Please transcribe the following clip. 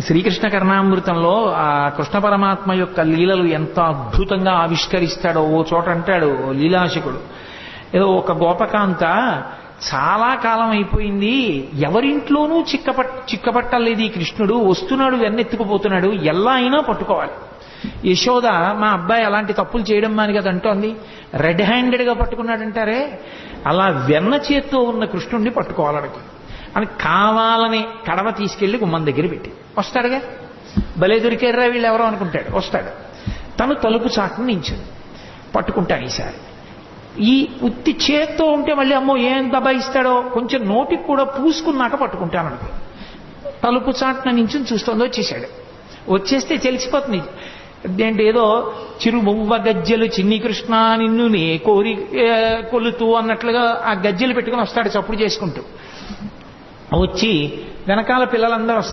శ్రీకృష్ణ కర్ణామృతంలో ఆ కృష్ణ పరమాత్మ యొక్క లీలలు ఎంత అద్భుతంగా ఆవిష్కరిస్తాడో ఓ చోట అంటాడు లీలాశకుడు, ఏదో ఒక గోపకాంత చాలా కాలం అయిపోయింది, ఎవరింట్లోనూ చిక్కపట్టలేదు ఈ కృష్ణుడు, వస్తున్నాడు వెన్నెత్తుకుపోతున్నాడు, ఎలా అయినా పట్టుకోవాలి. యశోద మా అబ్బాయి అలాంటి తప్పులు చేయడం మాని కదా అంటోంది, రెడ్ హ్యాండెడ్గా పట్టుకున్నాడంటారే, అలా వెన్న చేత్తో ఉన్న కృష్ణుడిని పట్టుకోవాలనుకుంది అని కావాలని కడవ తీసుకెళ్లి గుమ్మం దగ్గర పెట్టి వస్తాడుగా, భలే దొరికారా వీళ్ళు ఎవరో అనుకుంటాడు, వస్తాడు. తను తలుపు చాటును నించుంది, పట్టుకుంటాను ఈసారి. ఈ ఉత్తి చేత్తో ఉంటే మళ్ళీ అమ్మో ఏం దబాయిస్తాడో, కొంచెం నోటికి కూడా పూసుకున్నాక పట్టుకుంటాను అనుకో. తలుపు చాటున నించుని చూస్తోందో వచ్చేసాడు. వచ్చేస్తే తెలిసిపోతుంది అంటే ఏదో చిరుమువ్వ గజ్జెలు చిన్ని కృష్ణ నిన్ను నే కోరి కొలుతూ అన్నట్లుగా ఆ గజ్జెలు పెట్టుకుని వస్తాడు చప్పుడు చేసుకుంటూ. వచ్చి వెనకాల పిల్లలందరూ